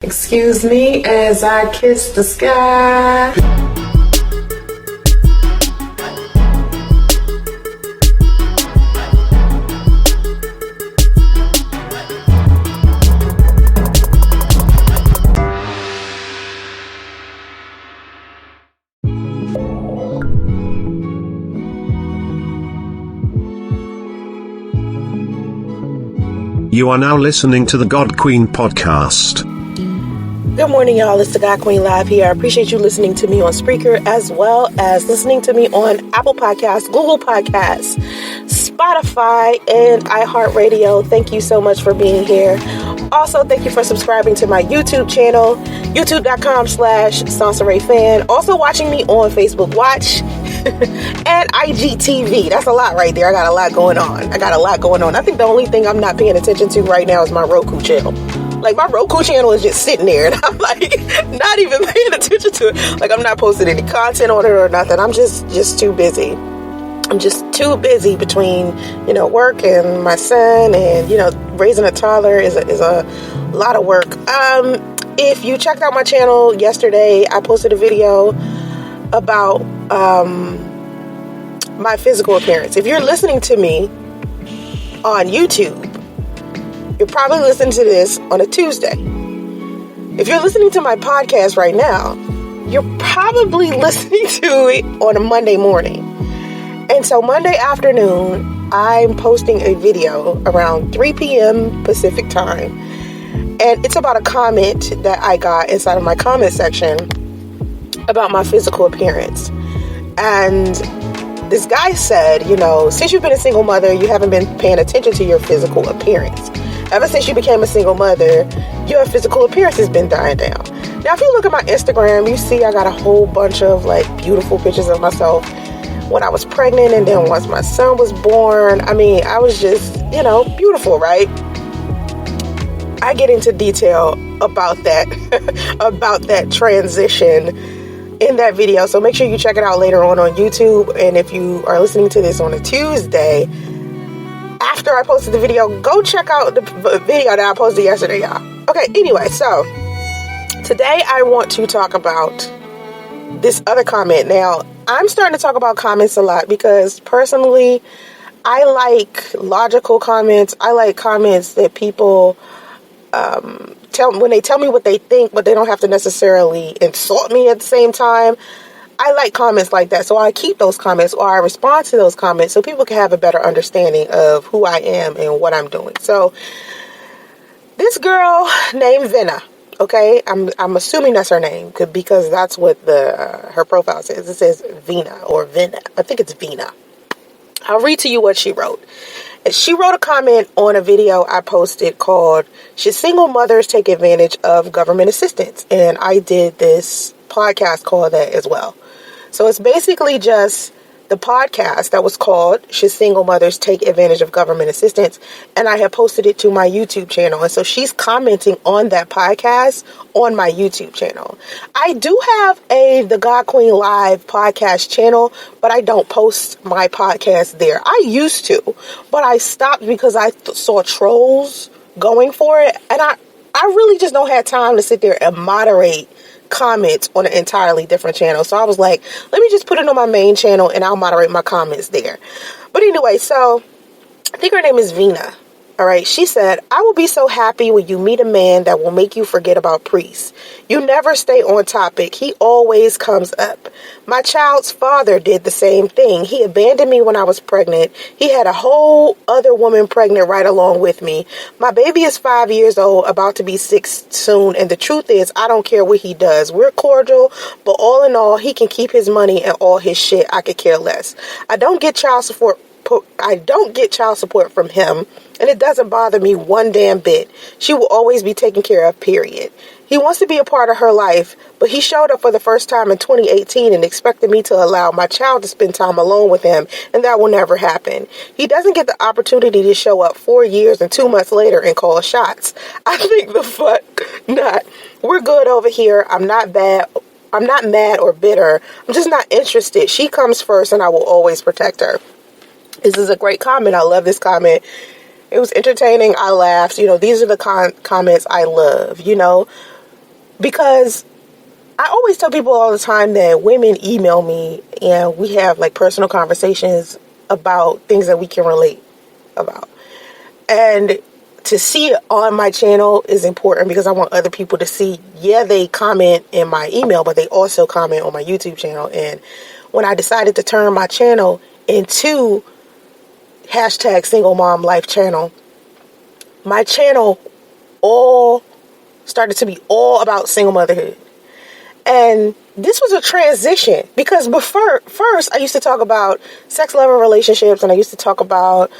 Excuse me as I kiss the sky. You are now listening to the God Queen podcast. Good morning, y'all. It's the God Queen Live here. I appreciate you listening to me on Spreaker as well as listening to me on Apple Podcasts, Google Podcasts, Spotify, and iHeartRadio. Thank you so much for being here. Also, thank you for subscribing to my YouTube channel, youtube.com/Soncerae Fan. Also watching me on Facebook Watch and IGTV. That's a lot right there. I got a lot going on. I think the only thing I'm not paying attention to right now is my Roku channel. Like, my Roku channel is just sitting there, and I'm like, not even paying attention to it. Like, I'm not posting any content on it or nothing. I'm just too busy. I'm just too busy between, work and my son, and, raising a toddler is a lot of work. If you checked out my channel yesterday, I posted a video about my physical appearance. If you're listening to me on YouTube, you're probably listening to this on a Tuesday. If you're listening to my podcast right now, you're probably listening to it on a Monday morning. And so Monday afternoon, I'm posting a video around 3 p.m. Pacific time. And it's about a comment that I got inside of my comment section about my physical appearance. And this guy said, since you've been a single mother, you haven't been paying attention to your physical appearance. Ever since you became a single mother, your physical appearance has been dying down. Now, if you look at my Instagram, you see I got a whole bunch of beautiful pictures of myself when I was pregnant, and then once my son was born. I mean, I was just, beautiful, right? I get into detail about that, about that transition in that video. So make sure you check it out later on YouTube. And if you are listening to this on a Tuesday, after I posted the video, go check out the video that I posted yesterday, y'all. Okay, anyway, so today I want to talk about this other comment. Now, I'm starting to talk about comments a lot because personally, I like logical comments. I like comments that people when they tell me what they think, but they don't have to necessarily insult me at the same time. I like comments like that, so I keep those comments, or I respond to those comments so people can have a better understanding of who I am and what I'm doing. So this girl named Vina, okay, I'm assuming that's her name because that's what her profile says. It says Vina or Vina. I think it's Vina. I'll read to you what she wrote. She wrote a comment on a video I posted called, "Should Single Mothers Take Advantage of Government Assistance?" And I did this podcast called that as well. So it's basically just the podcast that was called "Should Single Mothers Take Advantage of Government Assistance?" And I have posted it to my YouTube channel. And so she's commenting on that podcast on my YouTube channel. I do have the God Queen Live podcast channel, but I don't post my podcast there. I used to, but I stopped because I saw trolls going for it. And I really just don't have time to sit there and moderate comments on an entirely different channel. So I was like, let me just put it on my main channel and I'll moderate my comments there. But anyway, so I think her name is Vina. All right. She said, "I will be so happy when you meet a man that will make you forget about priests. You never stay on topic. He always comes up. My child's father did the same thing. He abandoned me when I was pregnant. He had a whole other woman pregnant right along with me. My baby is 5 years old, about to be 6 soon. And the truth is, I don't care what he does. We're cordial, but all in all, he can keep his money and all his shit. I could care less. I don't get child support from him, and it doesn't bother me one damn bit. She will always be taken care of, period. He wants to be a part of her life, but he showed up for the first time in 2018 and expected me to allow my child to spend time alone with him, and that will never happen. He doesn't get the opportunity to show up 4 years and 2 months later and call shots. I think the fuck not. We're good over here. I'm not mad or bitter. I'm just not interested. She comes first, and I will always protect her." This is a great comment. I love this comment. It was entertaining. I laughed. These are the comments I love. Because I always tell people all the time that women email me and we have like personal conversations about things that we can relate about. And to see it on my channel is important because I want other people to see, yeah, they comment in my email, but they also comment on my YouTube channel. And when I decided to turn my channel into #SingleMomLife channel, my channel all started to be all about single motherhood. And this was a transition because before, first I used to talk about sex, love, and relationships, and I used to talk about,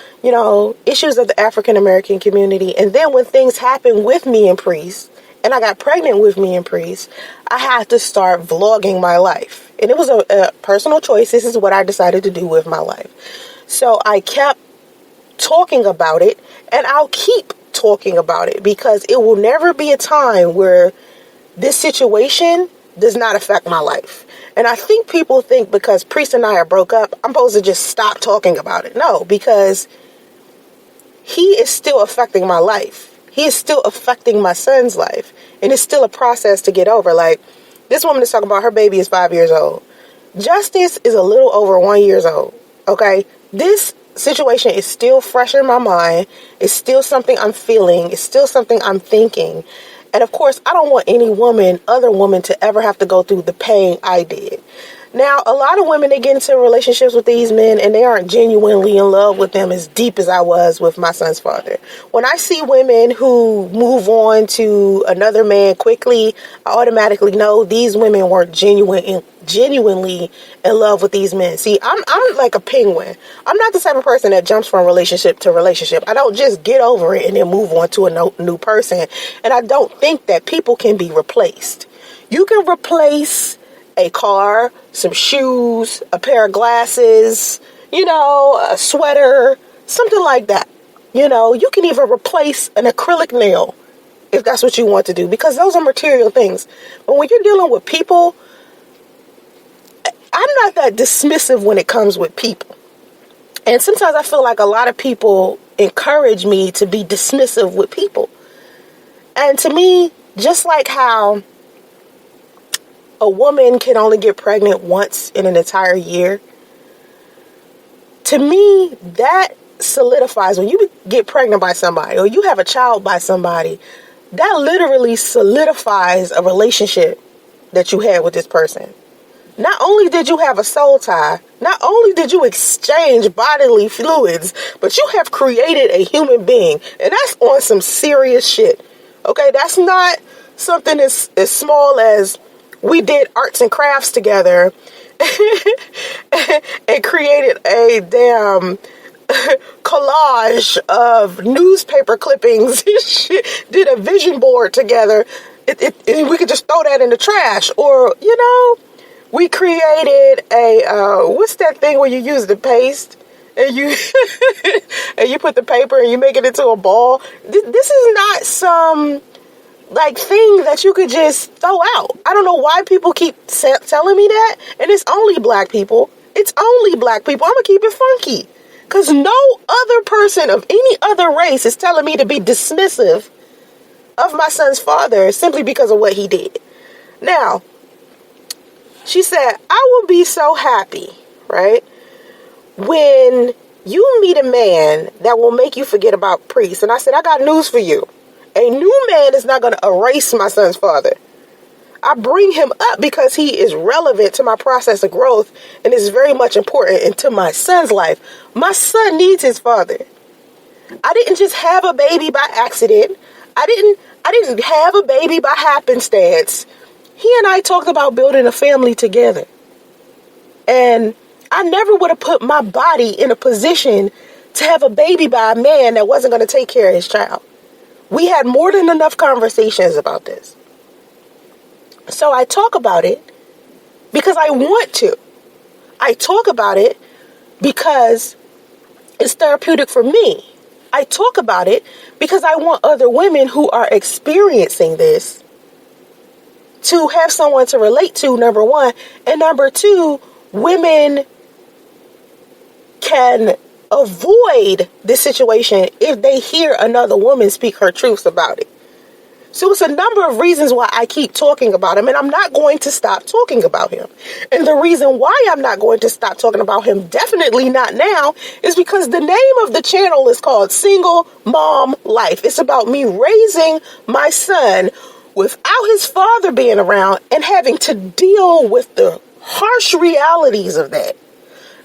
issues of the African American community. And then when things happened with me and Priest, and I got pregnant with me and Priest, I had to start vlogging my life. And it was a personal choice. This is what I decided to do with my life. So I kept talking about it, and I'll keep talking about it because it will never be a time where this situation does not affect my life. And I think people think because Priest and I are broke up, I'm supposed to just stop talking about it. No, because he is still affecting my life. He is still affecting my son's life. And it's still a process to get over. Like, this woman is talking about her baby is 5 years old. Justice is a little over 1 year old. Okay? This situation is still fresh in my mind. It's still something I'm feeling. It's still something I'm thinking. And of course, I don't want any other woman to ever have to go through the pain I did. Now, a lot of women, they get into relationships with these men and they aren't genuinely in love with them as deep as I was with my son's father. When I see women who move on to another man quickly, I automatically know these women weren't genuinely in love with these men. See, I'm like a penguin. I'm not the type of person that jumps from relationship to relationship. I don't just get over it and then move on to a new person. And I don't think that people can be replaced. You can replace a car, some shoes, a pair of glasses, a sweater, something like that. You can even replace an acrylic nail if that's what you want to do, because those are material things. But when you're dealing with people, I'm not that dismissive when it comes with people. And sometimes I feel like a lot of people encourage me to be dismissive with people. And to me, just like how a woman can only get pregnant once in an entire year, to me, that solidifies when you get pregnant by somebody or you have a child by somebody, that literally solidifies a relationship that you had with this person. Not only did you have a soul tie, not only did you exchange bodily fluids, but you have created a human being. And that's on some serious shit. Okay, that's not something as small as we did arts and crafts together and created a damn collage of newspaper clippings. Did a vision board together. We could just throw that in the trash. Or, we created a, what's that thing where you use the paste and you and you put the paper and you make it into a ball? This is not some thing that you could just throw out. I don't know why people keep telling me that. And it's only black people. It's only black people. I'm going to keep it funky. Because no other person of any other race is telling me to be dismissive of my son's father simply because of what he did. Now, she said, I will be so happy, right, when you meet a man that will make you forget about Priest. And I said, I got news for you. A new man is not going to erase my son's father. I bring him up because he is relevant to my process of growth and is very much important into my son's life. My son needs his father. I didn't just have a baby by accident. I didn't have a baby by happenstance. He and I talked about building a family together. And I never would have put my body in a position to have a baby by a man that wasn't going to take care of his child. We had more than enough conversations about this. So I talk about it because I want to. I talk about it because it's therapeutic for me. I talk about it because I want other women who are experiencing this to have someone to relate to, number one. And number two, women can avoid this situation if they hear another woman speak her truths about it. So it's a number of reasons why I keep talking about him, and I'm not going to stop talking about him. And the reason why I'm not going to stop talking about him, definitely not now, is because the name of the channel is called Single Mom Life. It's about me raising my son without his father being around and having to deal with the harsh realities of that.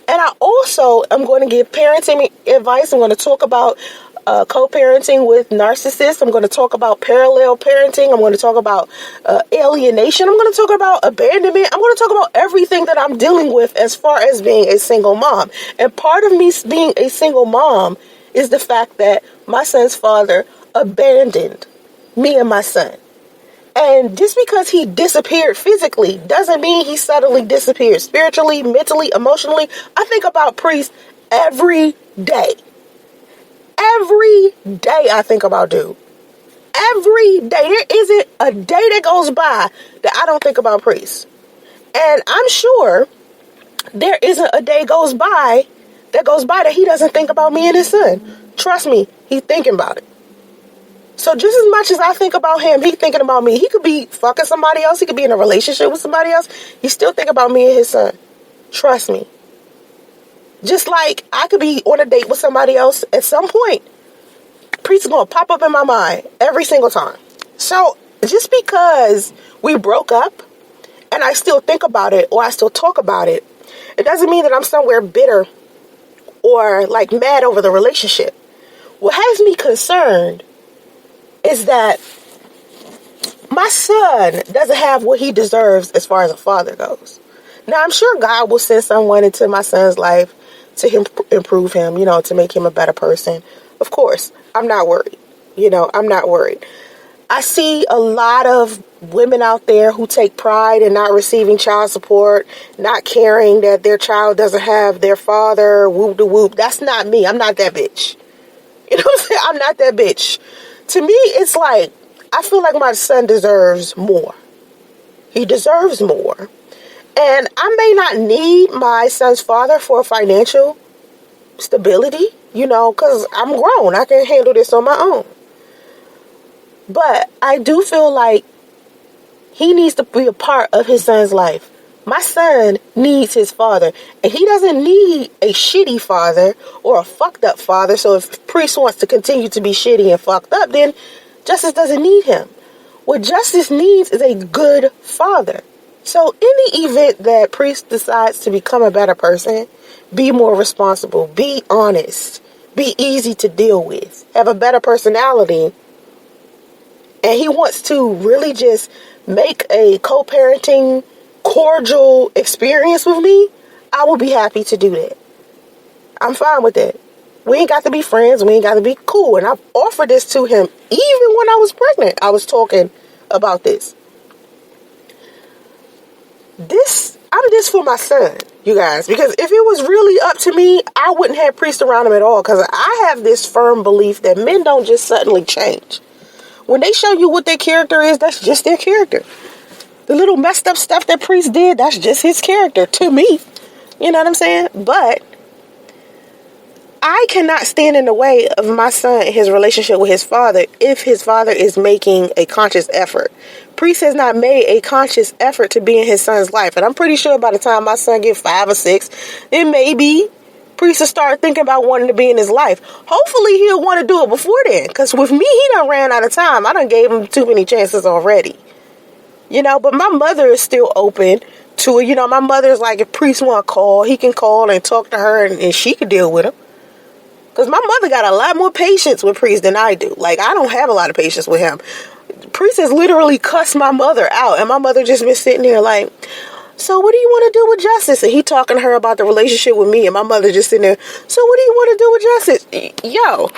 And I also am going to give parenting advice. I'm going to talk about co-parenting with narcissists. I'm going to talk about parallel parenting. I'm going to talk about alienation. I'm going to talk about abandonment. I'm going to talk about everything that I'm dealing with as far as being a single mom. And part of me being a single mom is the fact that my son's father abandoned me and my son. And just because he disappeared physically doesn't mean he suddenly disappeared spiritually, mentally, emotionally. I think about Priest every day. Every day I think about dude. Every day. There isn't a day that goes by that I don't think about Priest. And I'm sure there isn't a day goes by that he doesn't think about me and his son. Trust me, he's thinking about it. So just as much as I think about him, he's thinking about me. He could be fucking somebody else. He could be in a relationship with somebody else. He still think about me and his son. Trust me. Just like I could be on a date with somebody else at some point. Priest is going to pop up in my mind every single time. So just because we broke up and I still think about it or I still talk about it, it doesn't mean that I'm somewhere bitter or like mad over the relationship. What has me concerned is that my son doesn't have what he deserves as far as a father goes. Now, I'm sure God will send someone into my son's life to improve him, to make him a better person. Of course, I'm not worried. I'm not worried. I see a lot of women out there who take pride in not receiving child support, not caring that their child doesn't have their father, whoop de whoop. That's not me. I'm not that bitch. You know what I'm saying? I'm not that bitch. To me, it's like, I feel like my son deserves more. He deserves more. And I may not need my son's father for financial stability, because I'm grown. I can handle this on my own. But I do feel like he needs to be a part of his son's life. My son needs his father, and he doesn't need a shitty father or a fucked up father. So if Priest wants to continue to be shitty and fucked up, then Justice doesn't need him. What Justice needs is a good father. So in the event that Priest decides to become a better person, be more responsible, be honest, be easy to deal with, have a better personality, and he wants to really just make a co-parenting cordial experience with me, I will be happy to do that. I'm fine with that. We ain't got to be friends. We ain't got to be cool. And I've offered this to him even when I was pregnant. I was talking about this. I'm this for my son, you guys. Because if it was really up to me, I wouldn't have Priest around him at all. Because I have this firm belief that men don't just suddenly change. When they show you what their character is, that's just their character. The little messed up stuff that Priest did, that's just his character to me. You know what I'm saying? But I cannot stand in the way of my son and his relationship with his father if his father is making a conscious effort. Priest has not made a conscious effort to be in his son's life. And I'm pretty sure by the time my son gets 5 or 6, then maybe Priest will start thinking about wanting to be in his life. Hopefully he'll want to do it before then. Because with me, he done ran out of time. I done gave him too many chances already. But my mother is still open to it. My mother's like, if Priest want to call, he can call and talk to her and she can deal with him. Because my mother got a lot more patience with Priest than I do. Like, I don't have a lot of patience with him. Priest has literally cussed my mother out. And my mother just been sitting there like, so what do you want to do with Justice? And he talking to her about the relationship with me. And my mother just sitting there, so what do you want to do with Justice? Yo,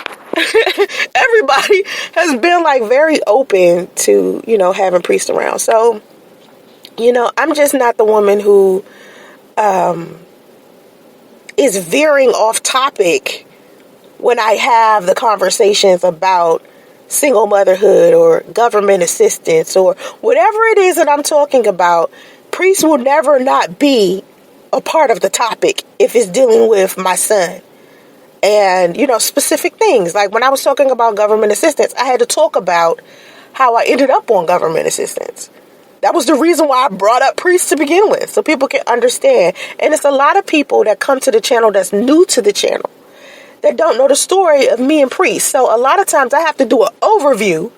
everybody has been like very open to, having Priest around. So, I'm just not the woman who is veering off topic when I have the conversations about single motherhood or government assistance or whatever it is that I'm talking about. Priest will never not be a part of the topic if it's dealing with my son. And, specific things. Like when I was talking about government assistance, I had to talk about how I ended up on government assistance. That was the reason why I brought up priests to begin with, so people can understand. And it's a lot of people that come to the channel that's new to the channel that don't know the story of me and priests. So a lot of times I have to do an overview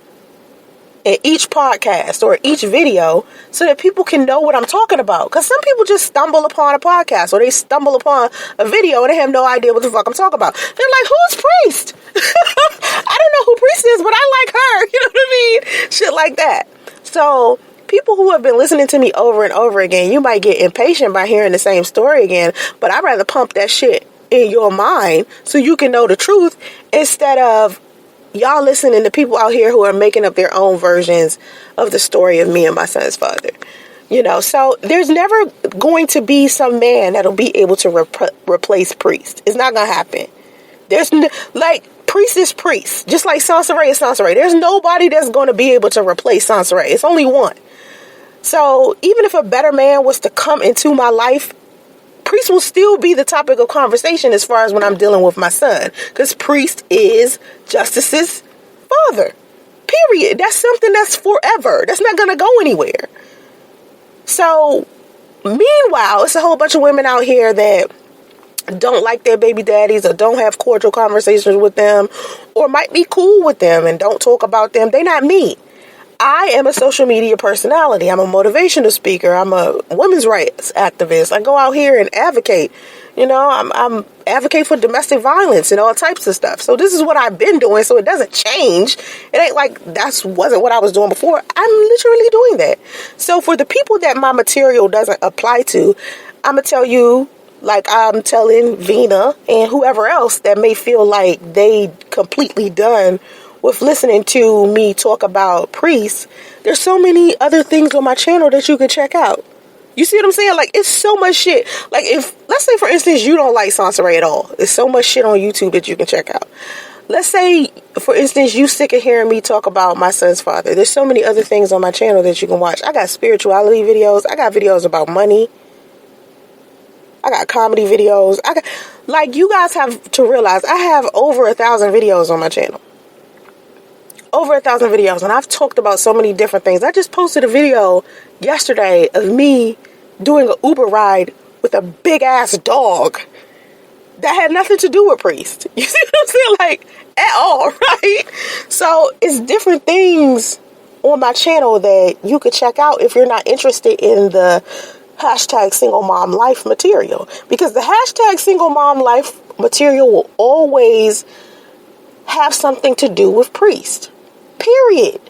in each podcast or each video so that people can know what I'm talking about. Because some people just stumble upon a podcast or they stumble upon a video and they have no idea what the fuck I'm talking about. They're like, who's Priest? I don't know who Priest is, but I like her. You know what I mean? Shit like that. So people who have been listening to me over and over again, you might get impatient by hearing the same story again, but I'd rather pump that shit in your mind so you can know the truth instead of y'all listening to people out here who are making up their own versions of the story of me and my son's father. You know, so there's never going to be some man that'll be able to replace Priest. It's not going to happen. There's Priest is Priest, just like Soncerae is Soncerae. There's nobody that's going to be able to replace Soncerae. It's only one. So even if a better man was to come into my life, Priest will still be the topic of conversation as far as when I'm dealing with my son. Because Priest is Justice's father. Period. That's something that's forever. That's not going to go anywhere. So, meanwhile, it's a whole bunch of women out here that don't like their baby daddies or don't have cordial conversations with them or might be cool with them and don't talk about them. They're not me. I am a social media personality. I'm a motivational speaker. I'm a women's rights activist. I go out here and advocate. You know, I'm advocate for domestic violence and all types of stuff. So this is what I've been doing. So it doesn't change. It ain't like wasn't what I was doing before. I'm literally doing that. So for the people that my material doesn't apply to, I'm going to tell you, like I'm telling Vina and whoever else that may feel like they completely done with listening to me talk about priests, there's so many other things on my channel that you can check out. You see what I'm saying? Like, it's so much shit. Like, if, let's say, for instance, you don't like Soncerae at all. There's so much shit on YouTube that you can check out. Let's say, for instance, you sick of hearing me talk about my son's father. There's so many other things on my channel that you can watch. I got spirituality videos. I got videos about money. I got comedy videos. You guys have to realize I have over 1,000 videos on my channel. Over 1,000 videos, and I've talked about so many different things. I just posted a video yesterday of me doing an Uber ride with a big ass dog that had nothing to do with Priest. You see what I'm saying? Like, at all, right? So it's different things on my channel that you could check out if you're not interested in the hashtag single mom life material, because the hashtag single mom life material will always have something to do with Priest. Period.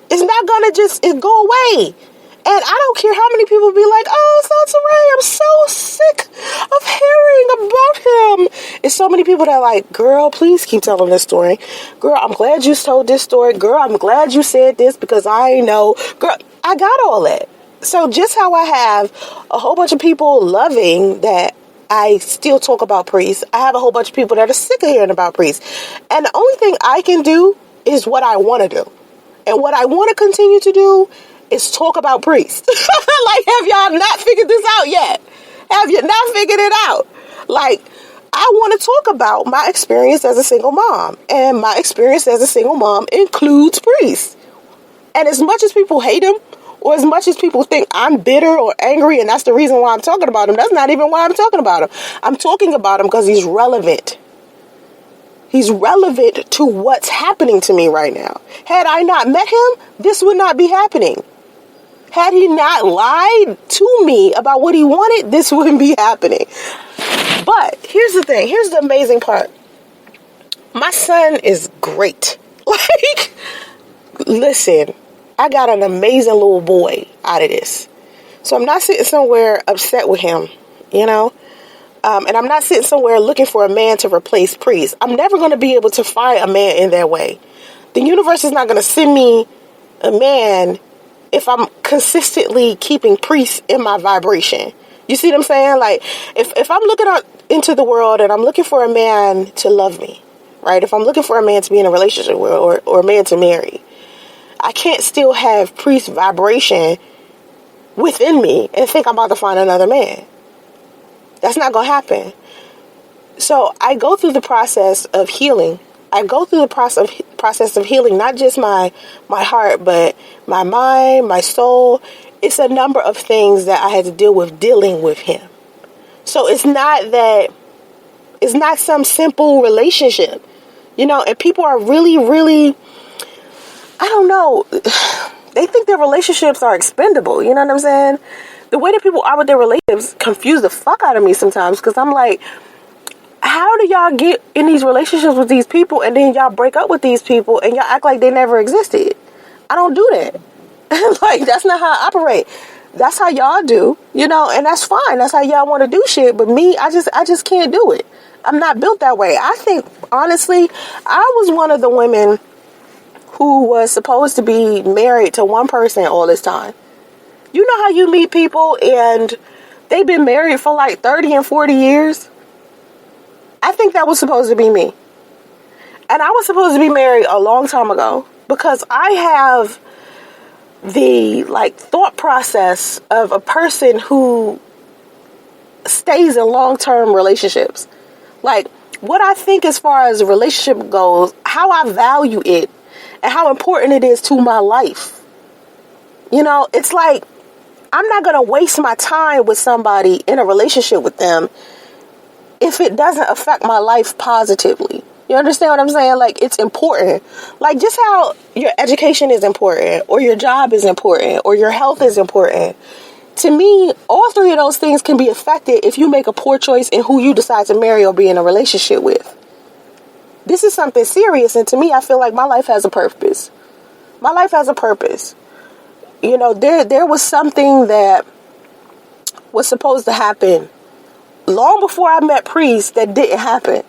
It's not gonna just go away. And I don't care how many people be like, oh, Soncerae, I'm so sick of hearing about him. It's so many people that are like, girl, please keep telling this story. Girl, I'm glad you told this story. Girl, I'm glad you said this because I know. Girl, I got all that. So just how I have a whole bunch of people loving that I still talk about priests, I have a whole bunch of people that are sick of hearing about priests. And the only thing I can do is what I want to do. And what I want to continue to do is talk about priests. Like, have y'all not figured this out yet? Have you not figured it out? Like, I want to talk about my experience as a single mom. And my experience as a single mom includes priests. And as much as people hate him, or as much as people think I'm bitter or angry, and that's the reason why I'm talking about him, that's not even why I'm talking about him. I'm talking about him because he's relevant. He's relevant to what's happening to me right now. Had I not met him, this would not be happening. Had he not lied to me about what he wanted, this wouldn't be happening. But here's the thing. Here's the amazing part. My son is great. Like, listen, I got an amazing little boy out of this. So I'm not sitting somewhere upset with him, you know? And I'm not sitting somewhere looking for a man to replace Priest. I'm never going to be able to find a man in that way. The universe is not going to send me a man if I'm consistently keeping Priest in my vibration. You see what I'm saying? Like, if I'm looking out into the world and I'm looking for a man to love me, right? If I'm looking for a man to be in a relationship with or a man to marry, I can't still have Priest vibration within me and think I'm about to find another man. That's not going to happen. So I go through the process of healing I go through the process of healing, not just my heart, but my mind, my soul. It's a number of things that I had to deal with dealing with him. So it's not some simple relationship, and people are really, really, I don't know, they think their relationships are expendable, you know what I'm saying? The way that people are with their relationships confuse the fuck out of me sometimes, because I'm like, how do y'all get in these relationships with these people and then y'all break up with these people and y'all act like they never existed? I don't do that. Like, that's not how I operate. That's how y'all do, and that's fine. That's how y'all want to do shit. But me, I just can't do it. I'm not built that way. I think, honestly, I was one of the women who was supposed to be married to one person all this time. You know how you meet people and they've been married for like 30 and 40 years? I think that was supposed to be me. And I was supposed to be married a long time ago because I have the thought process of a person who stays in long-term relationships. Like, what I think as far as a relationship goes, how I value it and how important it is to my life. It's like, I'm not going to waste my time with somebody in a relationship with them if it doesn't affect my life positively. You understand what I'm saying? Like, it's important. Like, just how your education is important, or your job is important, or your health is important. To me, all three of those things can be affected if you make a poor choice in who you decide to marry or be in a relationship with. This is something serious, and to me, I feel like my life has a purpose. My life has a purpose. There was something that was supposed to happen long before I met Priest that didn't happen.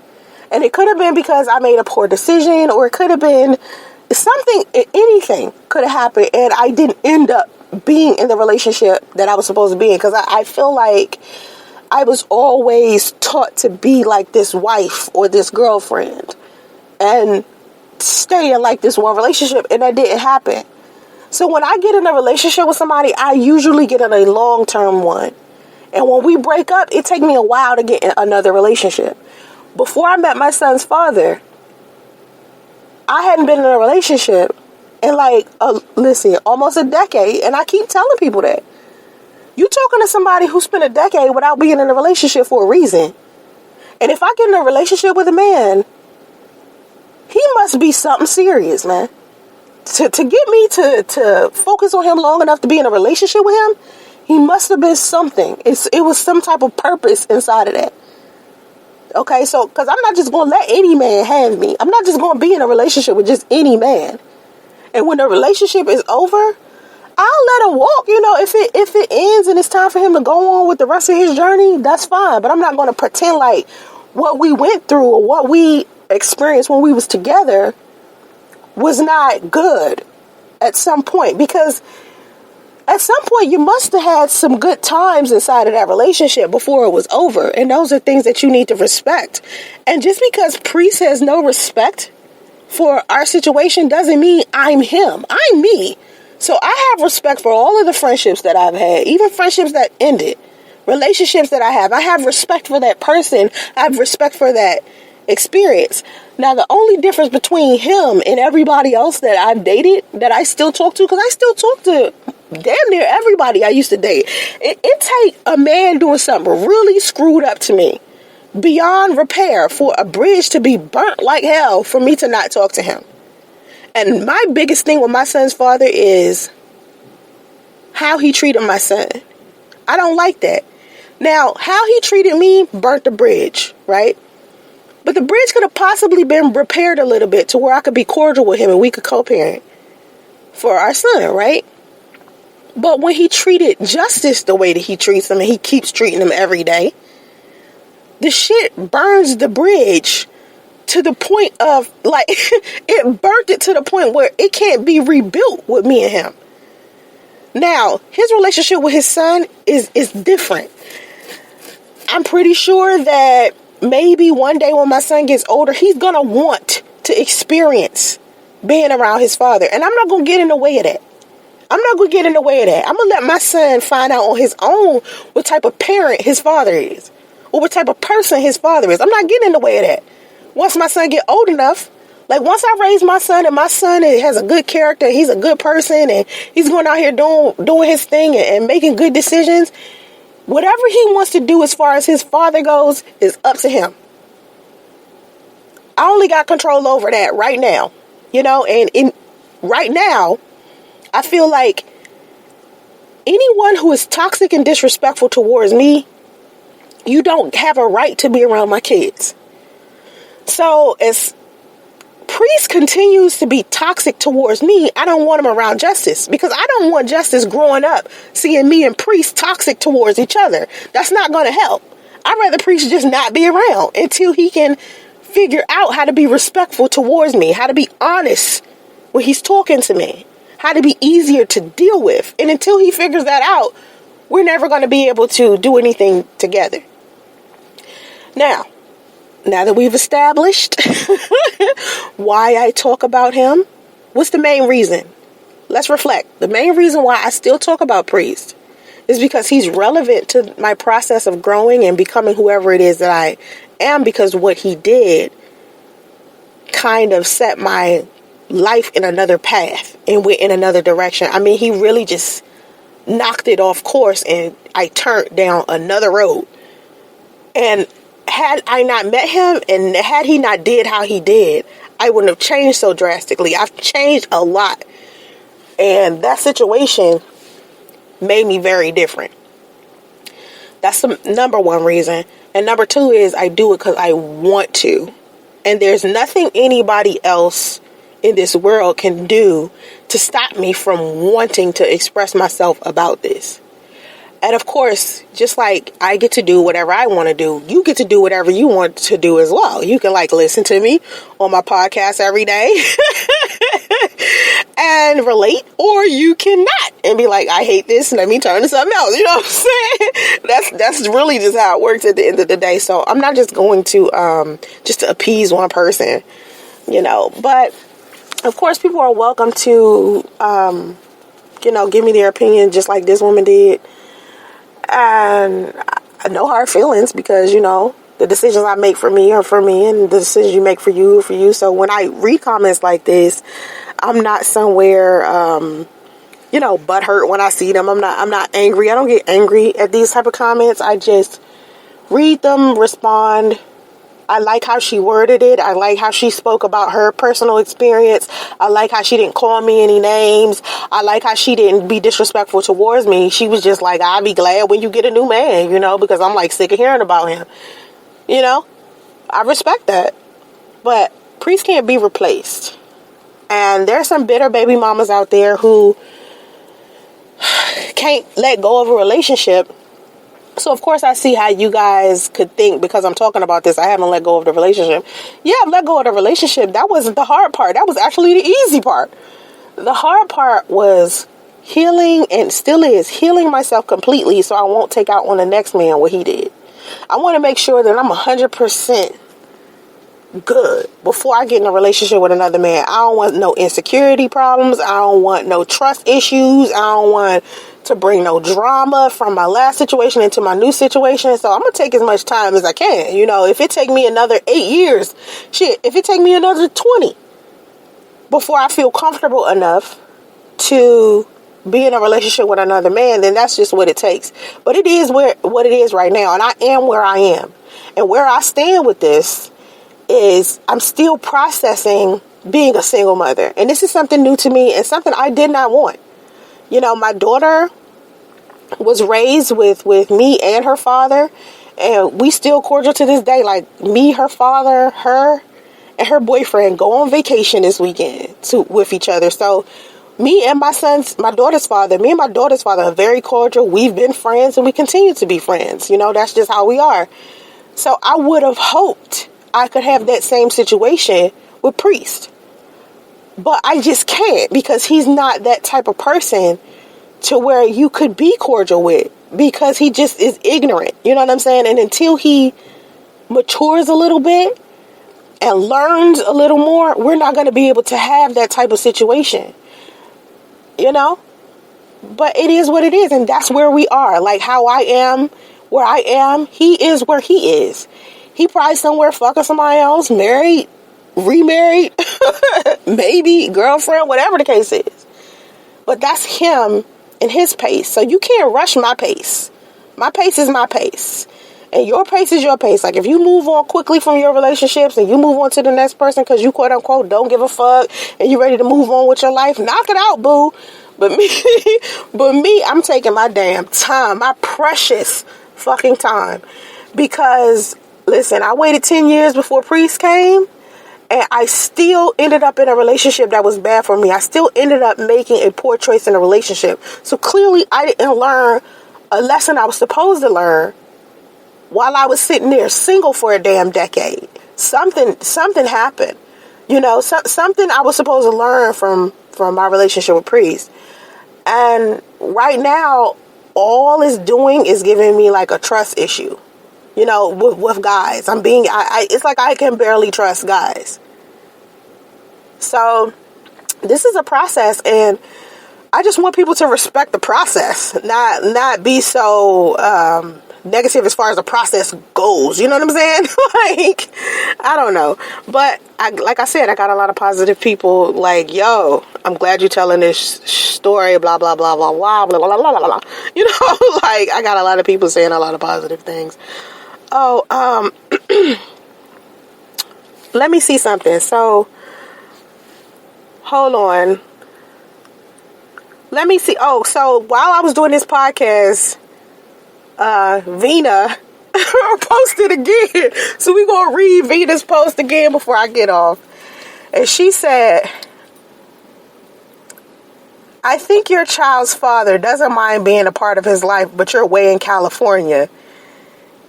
And it could have been because I made a poor decision, or it could have been something, anything could have happened, and I didn't end up being in the relationship that I was supposed to be in. Because I feel like I was always taught to be like this wife or this girlfriend and stay in like this one relationship, and that didn't happen. So when I get in a relationship with somebody, I usually get in a long-term one. And when we break up, it takes me a while to get in another relationship. Before I met my son's father, I hadn't been in a relationship in almost a decade. And I keep telling people that. You talking to somebody who spent a decade without being in a relationship for a reason. And if I get in a relationship with a man, he must be something serious, man. To get me to focus on him long enough to be in a relationship with him, he must have been something. It was some type of purpose inside of that. Okay, so, because I'm not just going to let any man have me. I'm not just going to be in a relationship with just any man. And when the relationship is over, I'll let him walk. If it ends and it's time for him to go on with the rest of his journey, that's fine. But I'm not going to pretend like what we went through or what we experienced when we was together was not good at some point. Because at some point, you must have had some good times inside of that relationship before it was over. And those are things that you need to respect. And just because Priest has no respect for our situation doesn't mean I'm him. I'm me. So I have respect for all of the friendships that I've had, even friendships that ended, relationships that I have respect for that person. I have respect for that experience. Now, the only difference between him and everybody else that I've dated, that I still talk to, because I still talk to damn near everybody I used to date. It take a man doing something really screwed up to me, beyond repair, for a bridge to be burnt like hell for me to not talk to him. And my biggest thing with my son's father is how he treated my son. I don't like that. Now, how he treated me burnt the bridge, right? But the bridge could have possibly been repaired a little bit to where I could be cordial with him and we could co-parent for our son, right? But when he treated Justice the way that he treats him, and he keeps treating him every day, the shit burns the bridge to the point of, it burnt it to the point where it can't be rebuilt with me and him. Now, his relationship with his son is different. I'm pretty sure that maybe one day when my son gets older, he's going to want to experience being around his father. And I'm not going to get in the way of that. I'm not going to get in the way of that. I'm going to let my son find out on his own what type of parent his father is, or what type of person his father is. I'm not getting in the way of that. Once my son get old enough, Like, once I raise my son, and my son has a good character, he's a good person, and he's going out here doing his thing and making good decisions, whatever he wants to do as far as his father goes is up to him. I only got control over that right now. And right now, I feel like anyone who is toxic and disrespectful towards me, you don't have a right to be around my kids. So as Priest continues to be toxic towards me, I don't want him around Justice, because I don't want Justice growing up seeing me and Priest toxic towards each other. That's not going to help. I'd rather Priest just not be around until he can figure out how to be respectful towards me, how to be honest when he's talking to me, how to be easier to deal with. And until he figures that out, we're never going to be able to do anything together. Now that we've established why I talk about him, what's the main reason? Let's reflect. The main reason why I still talk about Priest is because he's relevant to my process of growing and becoming whoever it is that I am, because what he did kind of set my life in another path and went in another direction. I mean, he really just knocked it off course and I turned down another road. And had I not met him, and had he not did how he did, I wouldn't have changed so drastically. I've changed a lot. And that situation made me very different. That's the number one reason. And number two is I do it because I want to. And there's nothing anybody else in this world can do to stop me from wanting to express myself about this. And of course, just like I get to do whatever I want to do, you get to do whatever you want to do as well. You can listen to me on my podcast every day and relate, or you cannot and be like, I hate this, let me turn to something else. You know what I'm saying? That's really just how it works at the end of the day. So I'm not just going to just to appease one person, but of course people are welcome to give me their opinion, just like this woman did. And no hard feelings, because, the decisions I make for me are for me, and the decisions you make for you are for you. So when I read comments like this, I'm not somewhere, butthurt when I see them. I'm not angry. I don't get angry at these type of comments. I just read them, respond. I like how she worded it. I like how she spoke about her personal experience. I like how she didn't call me any names. I like how she didn't be disrespectful towards me. She was just like, I'll be glad when you get a new man, because I'm sick of hearing about him. I respect that. But Priest can't be replaced. And there's some bitter baby mamas out there who can't let go of a relationship. So, of course, I see how you guys could think, because I'm talking about this, I haven't let go of the relationship. Yeah, I've let go of the relationship. That wasn't the hard part. That was actually the easy part. The hard part was healing, and still is, healing myself completely so I won't take out on the next man what he did. I want to make sure that I'm 100% good before I get in a relationship with another man. I don't want no insecurity problems. I don't want no trust issues. I don't want to bring no drama from my last situation into my new situation. So I'm going to take as much time as I can. If it take me another 8 years, if it take me another 20 before I feel comfortable enough to be in a relationship with another man, then that's just what it takes. But it is what it is right now. And I am where I am. And where I stand with this is I'm still processing being a single mother. And this is something new to me and something I did not want. My daughter was raised with me and her father, and we still cordial to this day. Like, me, her father, her, and her boyfriend go on vacation this weekend with each other. So me and my daughter's father are very cordial. We've been friends and we continue to be friends. That's just how we are. So I would have hoped I could have that same situation with Priest. But I just can't, because he's not that type of person to where you could be cordial with, because he just is ignorant. You know what I'm saying? And until he matures a little bit and learns a little more, we're not going to be able to have that type of situation. But it is what it is. And that's where we are. Like, how I am, where I am, he is where he is. He probably somewhere fucking somebody else, married, remarried. maybe girlfriend, whatever the case is. But that's him and his pace. So you can't rush my pace. My pace is my pace. And your pace is your pace. Like, if you move on quickly from your relationships and you move on to the next person because you, quote unquote, don't give a fuck and you're ready to move on with your life, knock it out, boo. But me, I'm taking my damn time, my precious fucking time. Because, listen, I waited 10 years before Priest came, and I still ended up in a relationship that was bad for me. I still ended up making a poor choice in a relationship. So clearly, I didn't learn a lesson I was supposed to learn while I was sitting there single for a damn decade. Something happened. You know, something I was supposed to learn from my relationship with Priest. And right now, all it's doing is giving me like a trust issue. You know, with guys. It's like I can barely trust guys. So this is a process, and I just want people to respect the process, not be so negative as far as the process goes. You know what I'm saying? Like, I don't know. But like I said, I got a lot of positive people like, yo, I'm glad you're telling this story, blah, blah, blah, blah, blah, blah, blah, blah, blah, blah. You know, like, I got a lot of people saying a lot of positive things. Oh, let me see something. So, hold on. Let me see. Oh, so while I was doing this podcast, Vina posted again. So we're going to read Vina's post again before I get off. And she said, I think your child's father doesn't mind being a part of his life, but you're away in California.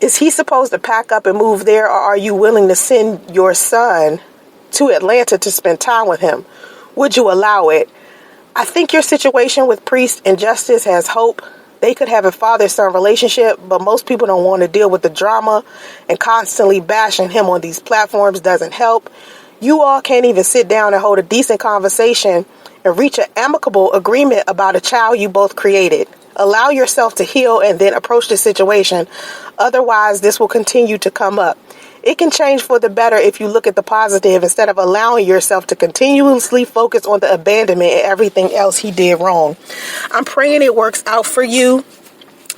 Is he supposed to pack up and move there, or are you willing to send your son to Atlanta to spend time with him? Would you allow it? I think your situation with Priest and Justice has hope. They could have a father-son relationship, but most people don't want to deal with the drama, and constantly bashing him on these platforms doesn't help. You all can't even sit down and hold a decent conversation and reach an amicable agreement about a child you both created. Allow yourself to heal and then approach the situation. Otherwise, this will continue to come up. It can change for the better if you look at the positive instead of allowing yourself to continuously focus on the abandonment and everything else he did wrong. I'm praying it works out for you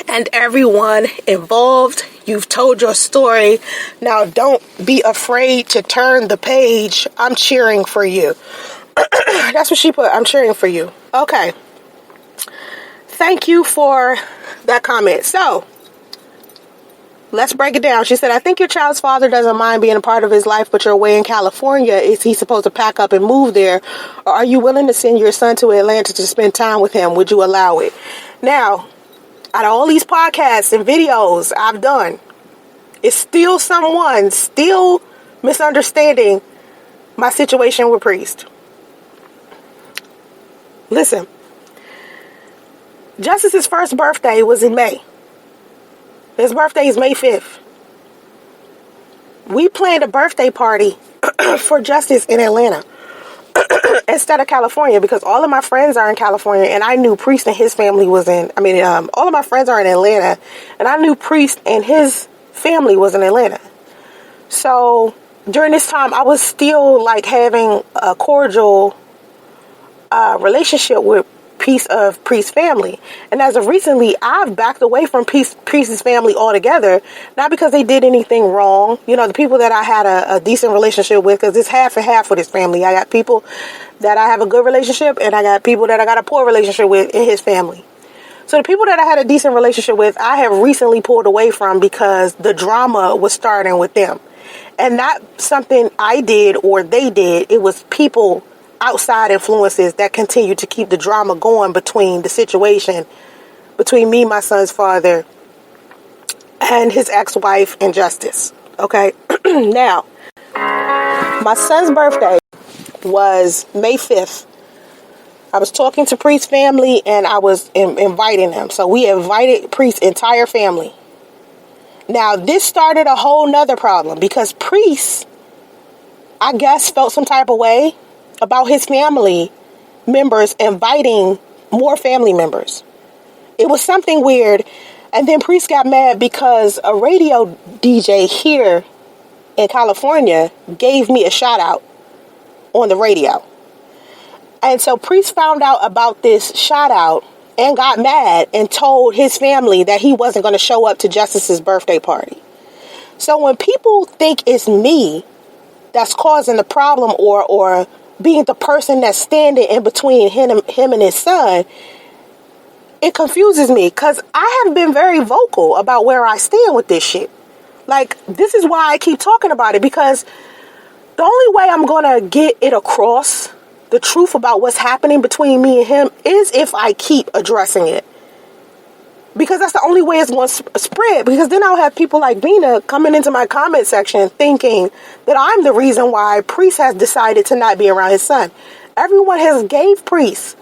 and everyone involved. You've told your story. Now don't be afraid to turn the page. I'm cheering for you. That's what she put. I'm cheering for you. Okay. Thank you for that comment. So, let's break it down. She said, I think your child's father doesn't mind being a part of his life, but you're away in California. Is he supposed to pack up and move there? Or are you willing to send your son to Atlanta to spend time with him? Would you allow it? Now, out of all these podcasts and videos I've done, it's still someone still misunderstanding my situation with Priest. Listen. Justice's first birthday was in May. His birthday is May 5th. We planned a birthday party for Justice in Atlanta instead of California because all of my friends are in California and I knew Priest and his family was all of my friends are in Atlanta and I knew Priest and his family was in Atlanta. So during this time, I was still like having a cordial relationship with Priest's family. And as of recently, I've backed away from Priest's family altogether, not because they did anything wrong. You know, the people that I had a decent relationship with, because it's half and half with his family. I got people that I have a good relationship, and I got people that I got a poor relationship with in his family. So the people that I had a decent relationship with, I have recently pulled away from because the drama was starting with them. And not something I did or they did. It was people, outside influences that continue to keep the drama going between the situation between me, my son's father, and his ex-wife and Justice. Okay. Now, my son's birthday was May 5th. I was talking to Priest's family and I was inviting them. So we invited Priest's entire family. Now, this started a whole nother problem because Priest, I guess, felt some type of way about his family members inviting more family members. It was something weird. And then Priest got mad because a radio DJ here in California gave me a shout out on the radio. And so Priest found out about this shout out and got mad and told his family that he wasn't going to show up to Justice's birthday party. So when people think it's me that's causing the problem or being the person that's standing in between him and his son, it confuses me because I have been very vocal about where I stand with this shit. Like, this is why I keep talking about it, because the only way I'm going to get it across, the truth about what's happening between me and him, is if I keep addressing it. Because that's the only way it's going to spread. Because then I'll have people like Vina coming into my comment section thinking that I'm the reason why Priest has decided to not be around his son. Everyone has gave Priest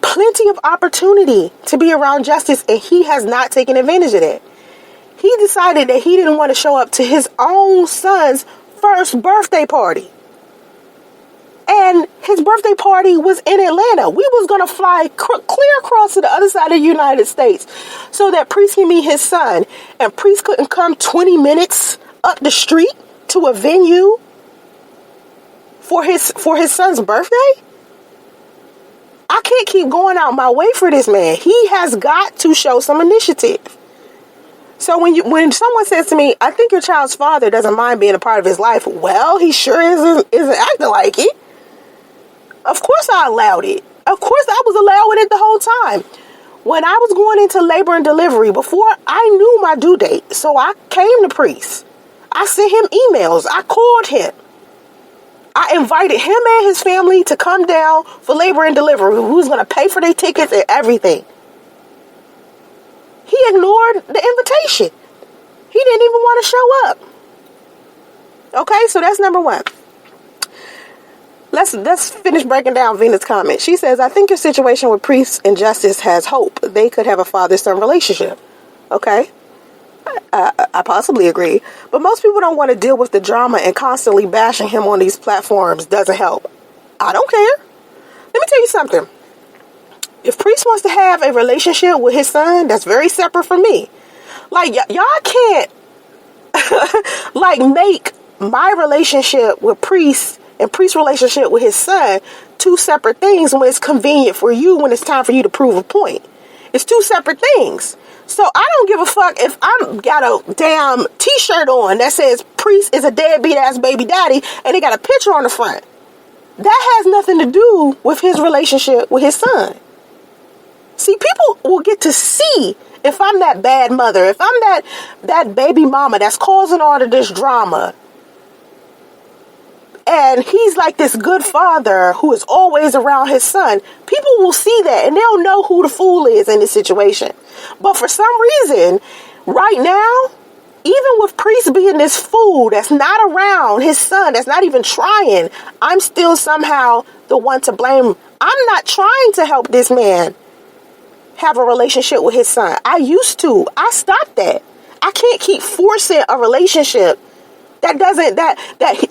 plenty of opportunity to be around Justice, and he has not taken advantage of that. He decided that he didn't want to show up to his own son's first birthday party. And his birthday party was in Atlanta. We was going to fly clear across to the other side of the United States so that Priest can meet his son. And Priest couldn't come 20 minutes up the street to a venue for his son's birthday? I can't keep going out my way for this man. He has got to show some initiative. So when someone says to me, I think your child's father doesn't mind being a part of his life, well, he sure isn't acting like it. Of course I allowed it. Of course I was allowing it the whole time. When I was going into labor and delivery, before I knew my due date, so I came to Priest. I sent him emails. I called him. I invited him and his family to come down for labor and delivery. Who was going to pay for their tickets and everything. He ignored the invitation. He didn't even want to show up. Okay, so that's number one. Let's finish breaking down Venus' comment. She says, I think your situation with Priest and Justice has hope. They could have a father-son relationship. Okay. I possibly agree. But most people don't want to deal with the drama, and constantly bashing him on these platforms doesn't help. I don't care. Let me tell you something. If Priest wants to have a relationship with his son, that's very separate from me. Like, y'all can't like make my relationship with Priest and Priest's relationship with his son two separate things when it's convenient for you, when it's time for you to prove a point. It's two separate things. So I don't give a fuck if I got a damn t-shirt on that says Priest is a deadbeat ass baby daddy and they got a picture on the front. That has nothing to do with his relationship with his son. See, people will get to see if I'm that bad mother, if I'm that baby mama that's causing all of this drama. And he's like this good father who is always around his son. People will see that and they'll know who the fool is in this situation. But for some reason, right now, even with Priest being this fool that's not around his son, that's not even trying, I'm still somehow the one to blame. I'm not trying to help this man have a relationship with his son. I used to. I stopped that. I can't keep forcing a relationship that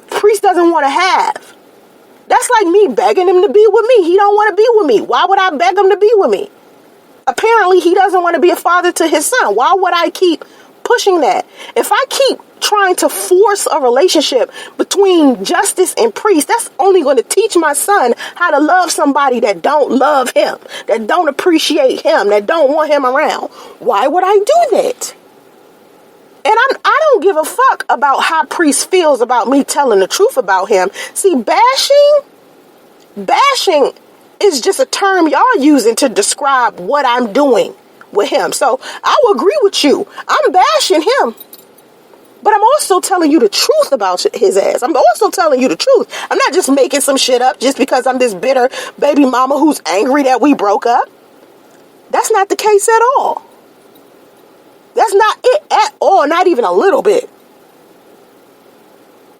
Priest doesn't want to have. That's like me begging him to be with me. He don't want to be with me. Why would I beg him to be with me? Apparently he doesn't want to be a father to his son. Why would I keep pushing that? If I keep trying to force a relationship between Justice and Priest, that's only going to teach my son how to love somebody that don't love him, that don't appreciate him, that don't want him around. Why would I do that? And I don't give a fuck about how Priest feels about me telling the truth about him. See, bashing is just a term y'all using to describe what I'm doing with him. So I will agree with you. I'm bashing him. But I'm also telling you the truth about his ass. I'm also telling you the truth. I'm not just making some shit up just because I'm this bitter baby mama who's angry that we broke up. That's not the case at all. That's not it at all, not even a little bit.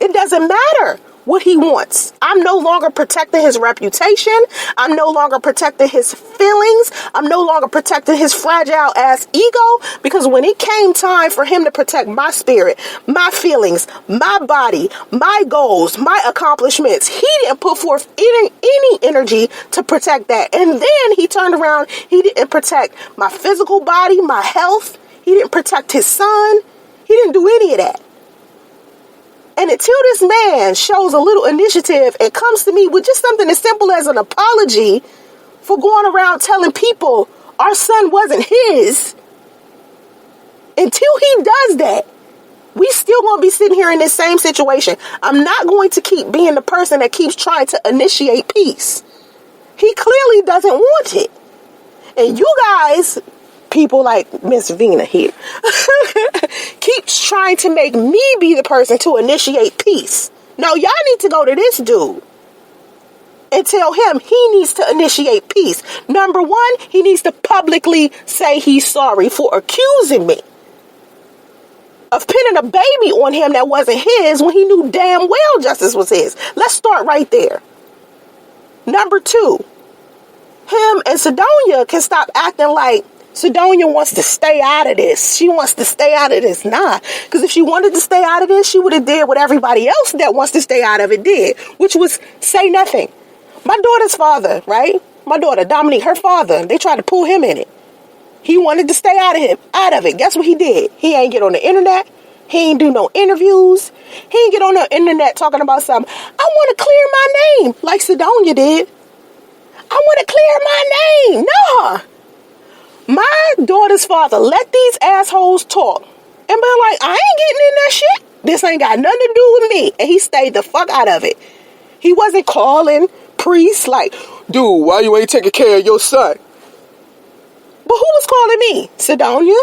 It doesn't matter what he wants. I'm no longer protecting his reputation. I'm no longer protecting his feelings. I'm no longer protecting his fragile ass ego, because when it came time for him to protect my spirit, my feelings, my body, my goals, my accomplishments, he didn't put forth any energy to protect that. And then he turned around. He didn't protect my physical body, my health. He didn't protect his son. He didn't do any of that. And until this man shows a little initiative and comes to me with just something as simple as an apology for going around telling people our son wasn't his, until he does that, we still going to be sitting here in this same situation. I'm not going to keep being the person that keeps trying to initiate peace. He clearly doesn't want it. And you guys, people like Miss Vina here, keeps trying to make me be the person to initiate peace. No, y'all need to go to this dude and tell him he needs to initiate peace. Number one, he needs to publicly say he's sorry for accusing me of pinning a baby on him that wasn't his when he knew damn well justice was his. Let's start right there. Number two, him and Sidonia can stop acting like Sidonia wants to stay out of this. She wants to stay out of this. Nah, because if she wanted to stay out of this, she would have did what everybody else that wants to stay out of it did, which was say nothing. My daughter's father, right? My daughter, Dominique, her father, they tried to pull him in it. He wanted to stay out of it. Guess what he did? He ain't get on the internet. He ain't do no interviews. He ain't get on the internet talking about something. I want to clear my name like Sidonia did. I want to clear my name. Nah. My daughter's father let these assholes talk and be like, I ain't getting in that shit. This ain't got nothing to do with me. And he stayed the fuck out of it. He wasn't calling priests like, dude, why you ain't taking care of your son? But who was calling me? Sidonia?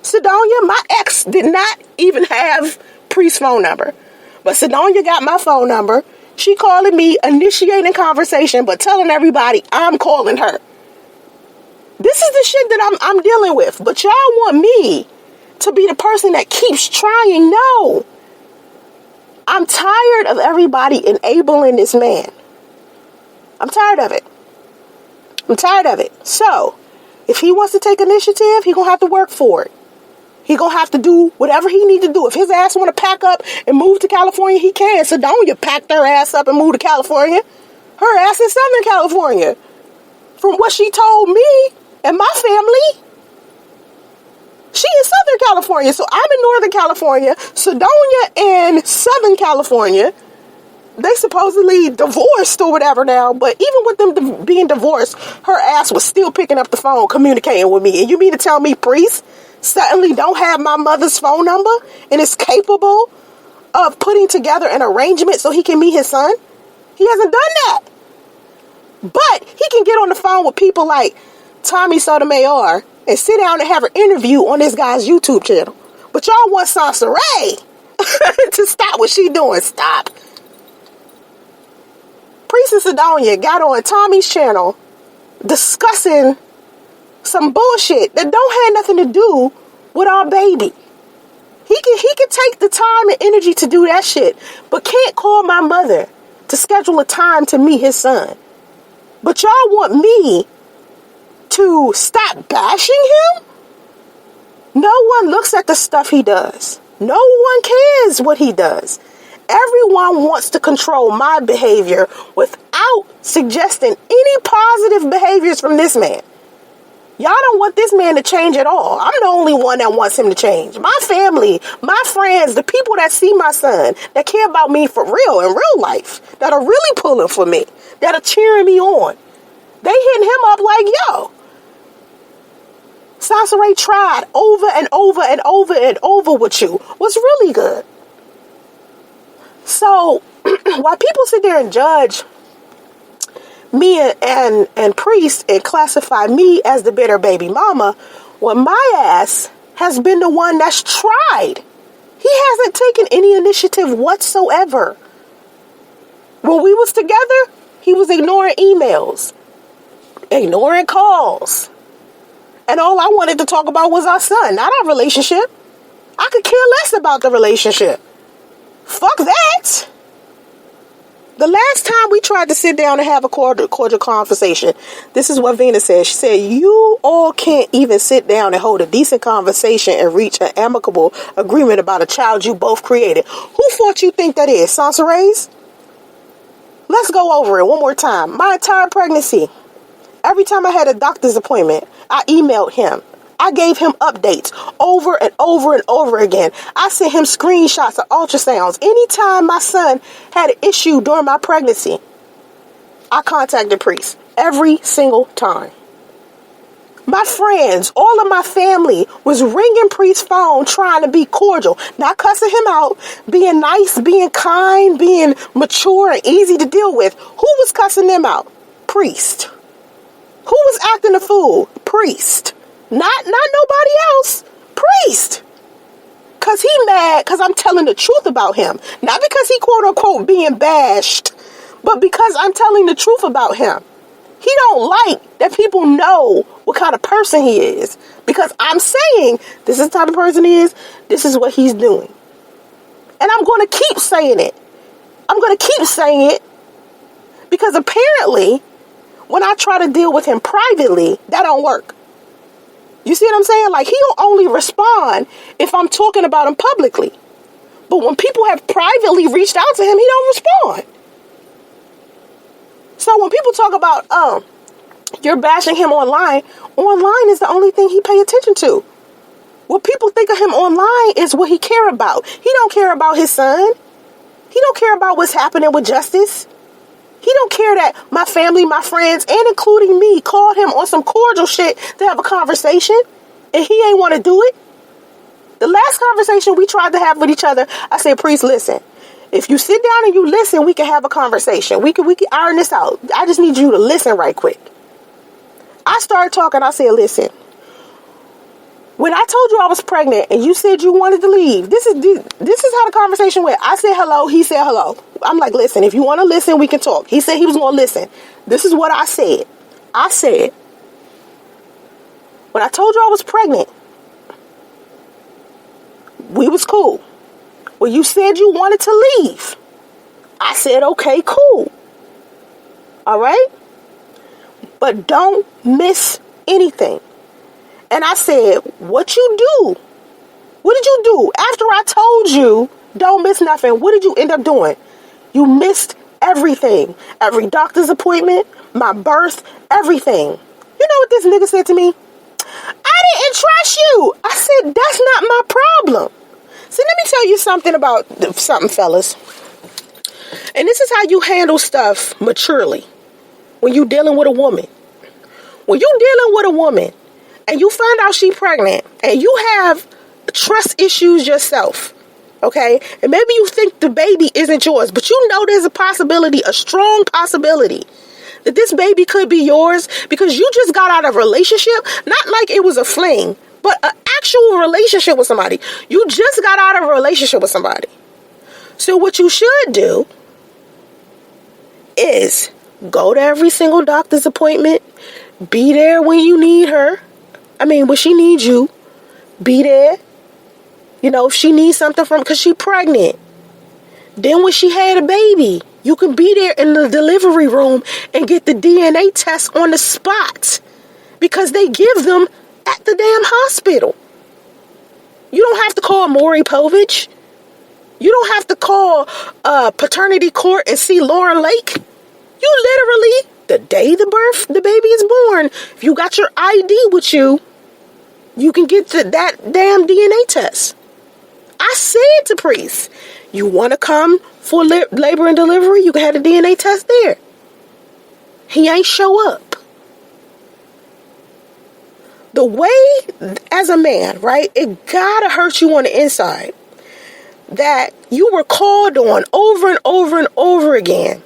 Sidonia, my ex did not even have priest's phone number. But Sidonia got my phone number. She calling me, initiating conversation, but telling everybody I'm calling her. This is the shit that I'm dealing with. But y'all want me to be the person that keeps trying. No. I'm tired of everybody enabling this man. I'm tired of it. I'm tired of it. So, if he wants to take initiative, he gonna have to work for it. He gonna have to do whatever he need to do. If his ass want to pack up and move to California, he can. Sidonia packed her ass up and moved to California. Her ass in Southern California. From what she told me and my family, she in Southern California. So I'm in Northern California. Sidonia in Southern California. They supposedly divorced or whatever now, but even with them being divorced, her ass was still picking up the phone, communicating with me. And you mean to tell me priest suddenly don't have my mother's phone number and is capable of putting together an arrangement so he can meet his son? He hasn't done that. But he can get on the phone with people like Tommy Sotomayor and sit down and have an interview on this guy's YouTube channel. But y'all want Soncerae to stop what she doing. Stop. Priestess Sidonia got on Tommy's channel discussing some bullshit that don't have nothing to do with our baby. He can take the time and energy to do that shit, but can't call my mother to schedule a time to meet his son. But y'all want me to stop bashing him? No one looks at the stuff he does. No one cares what he does. Everyone wants to control my behavior without suggesting any positive behaviors from this man. Y'all don't want this man to change at all. I'm the only one that wants him to change. My family, my friends, the people that see my son, that care about me for real, in real life, that are really pulling for me, that are cheering me on. They hitting him up like, yo, Soncerae tried over and over and over and over with you. What's really good? So, while people sit there and judge me and priest and classify me as the bitter baby mama, well, my ass has been the one that's tried. He hasn't taken any initiative whatsoever. When we was together, he was ignoring emails, ignoring calls. And all I wanted to talk about was our son, not our relationship. I could care less about the relationship. Fuck that. The last time we tried to sit down and have a cordial conversation, this is what Venus said. She said, you all can't even sit down and hold a decent conversation and reach an amicable agreement about a child you both created. Who thought you think that is? Soncerae's? Let's go over it one more time. My entire pregnancy, every time I had a doctor's appointment, I emailed him. I gave him updates over and over and over again. I sent him screenshots of ultrasounds. Anytime my son had an issue during my pregnancy, I contacted Priest every single time. My friends, all of my family was ringing Priest's phone trying to be cordial, not cussing him out, being nice, being kind, being mature and easy to deal with. Who was cussing them out? Priest. Who was acting a fool? Priest. Not nobody else. Priest. Because he mad because I'm telling the truth about him. Not because he quote unquote being bashed, but because I'm telling the truth about him. He don't like that people know what kind of person he is. Because I'm saying, this is the type of person he is. This is what he's doing. And I'm going to keep saying it. I'm going to keep saying it. Because apparently, when I try to deal with him privately, that don't work. You see what I'm saying? Like, he'll only respond if I'm talking about him publicly. But when people have privately reached out to him, he don't respond. So when people talk about, you're bashing him online is the only thing he pay attention to. What people think of him online is what he care about. He don't care about his son. He don't care about what's happening with justice. He don't care that my family, my friends, and including me, called him on some cordial shit to have a conversation, and he ain't want to do it. The last conversation we tried to have with each other, I said, Priest, listen. If you sit down and you listen, we can have a conversation. We can iron this out. I just need you to listen right quick. I started talking. I said, listen. When I told you I was pregnant and you said you wanted to leave, this is how the conversation went. I said hello. He said hello. I'm like, listen, if you want to listen, we can talk. He said he was going to listen. This is what I said. I said, when I told you I was pregnant, we was cool. When you said you wanted to leave, I said, okay, cool. All right? But don't miss anything. And I said, what you do? What did you do? After I told you, don't miss nothing, what did you end up doing? You missed everything. Every doctor's appointment, my birth, everything. You know what this nigga said to me? I didn't trust you. I said, that's not my problem. So let me tell you something about something, fellas. And this is how you handle stuff maturely when you're dealing with a woman. When you're dealing with a woman and you find out she's pregnant and you have trust issues yourself, okay? And maybe you think the baby isn't yours, but you know there's a possibility, a strong possibility, that this baby could be yours because you just got out of a relationship, not like it was a fling, but an actual relationship with somebody. You just got out of a relationship with somebody. So what you should do is go to every single doctor's appointment. Be there when you need her. When she needs you. Be there. You know, if she needs something from, because she's pregnant. Then when she had a baby, you can be there in the delivery room and get the DNA test on the spot. Because they give them at the damn hospital. You don't have to call Maury Povich. You don't have to call paternity court and see Lauren Lake. You literally, the day the baby is born, if you got your ID with you, you can get to that damn DNA test. I said to Priest, you want to come for labor and delivery, you can have the DNA test there. He ain't show up. The way, as a man, right, it gotta hurt you on the inside that you were called on over and over and over again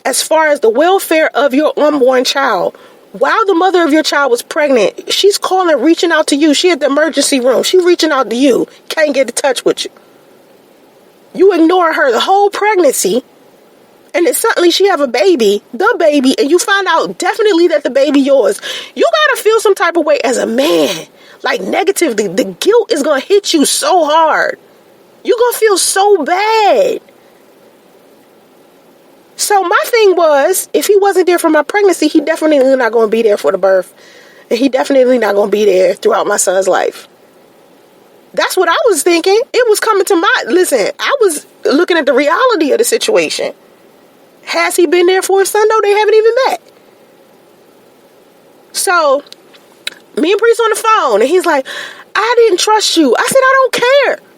as far as the welfare of your unborn child. While the mother of your child was pregnant, she's calling, reaching out to you. She at the emergency room. She reaching out to you. Can't get in touch with you. You ignore her the whole pregnancy. And then suddenly she have a baby, and you find out definitely that the baby yours. You gotta feel some type of way as a man. Like negatively, the guilt is gonna hit you so hard. You're gonna feel so bad. So my thing was, if he wasn't there for my pregnancy, he definitely not gonna be there for the birth. And he definitely not gonna be there throughout my son's life. That's what I was thinking. It was coming to listen, I was looking at the reality of the situation. Has he been there for his son? No, they haven't even met. So, Me and Priest on the phone, and he's like, I didn't trust you. I said, I don't care.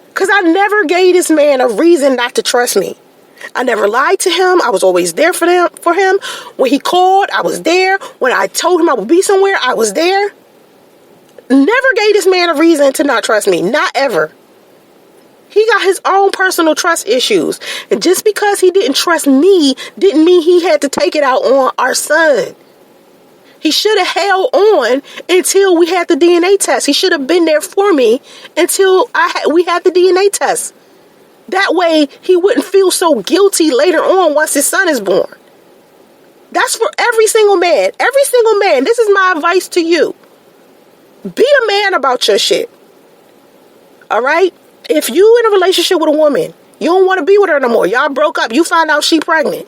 Because I never gave this man a reason not to trust me. I never lied to him. I was always there for him. When he called, I was there. When I told him I would be somewhere, I was there. Never gave this man a reason to not trust me. Not ever. He got his own personal trust issues. And just because he didn't trust me didn't mean he had to take it out on our son. He should have held on until we had the DNA test. He should have been there for me until we had the DNA test. That way, he wouldn't feel so guilty later on once his son is born. That's for every single man. Every single man. This is my advice to you. Be a man about your shit. All right? If you in a relationship with a woman, you don't want to be with her no more. Y'all broke up. You find out she pregnant.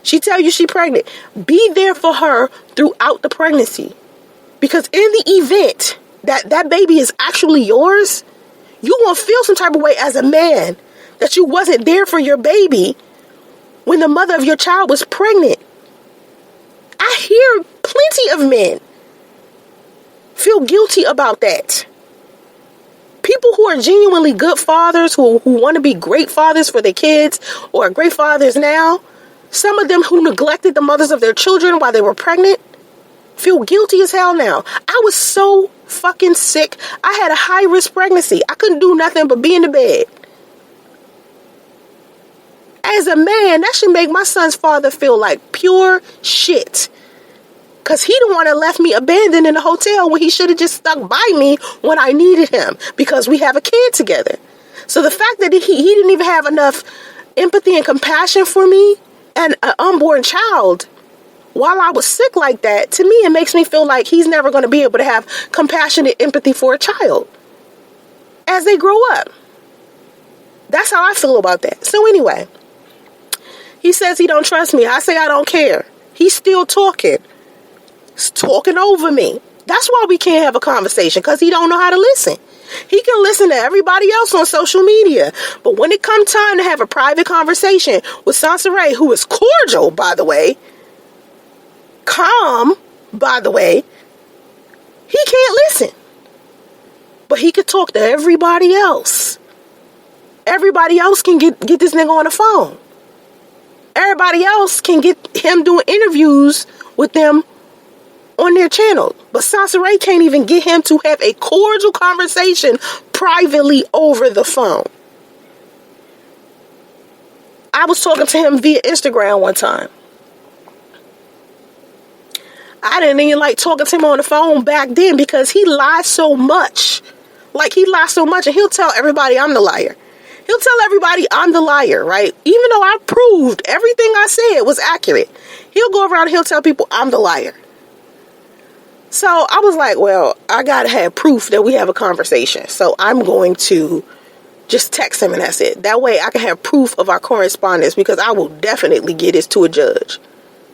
She tell you she pregnant. Be there for her throughout the pregnancy. Because in the event that that baby is actually yours, you gonna feel some type of way as a man that you wasn't there for your baby when the mother of your child was pregnant. I hear plenty of men feel guilty about that. People who are genuinely good fathers, who want to be great fathers for their kids, or are great fathers now, some of them who neglected the mothers of their children while they were pregnant, feel guilty as hell now. I was so fucking sick. I had a high-risk pregnancy. I couldn't do nothing but be in the bed. As a man, that should make my son's father feel like pure shit. Because he the one that left me abandoned in the hotel when he should have just stuck by me when I needed him. Because we have a kid together. So the fact that he didn't even have enough empathy and compassion for me and an unborn child while I was sick like that, to me, it makes me feel like he's never going to be able to have compassionate empathy for a child as they grow up. That's how I feel about that. So anyway, he says he don't trust me. I say I don't care. He's still talking. He's talking over me. That's why we can't have a conversation, because he don't know how to listen. He can listen to everybody else on social media. But when it comes time to have a private conversation with Soncerae, who is cordial, by the way, calm, by the way, he can't listen. But he could talk to everybody else. Everybody else can get this nigga on the phone. Everybody else can get him doing interviews with them on their channel. But Soncerae can't even get him to have a cordial conversation privately over the phone. I was talking to him via Instagram one time. I didn't even like talking to him on the phone back then because he lies so much. Like, he lies so much, and he'll tell everybody I'm the liar. He'll tell everybody I'm the liar, right? Even though I proved everything I said was accurate. He'll go around and he'll tell people I'm the liar. So I was like, well, I gotta have proof that we have a conversation. So I'm going to just text him and that's it. That way I can have proof of our correspondence, because I will definitely get this to a judge.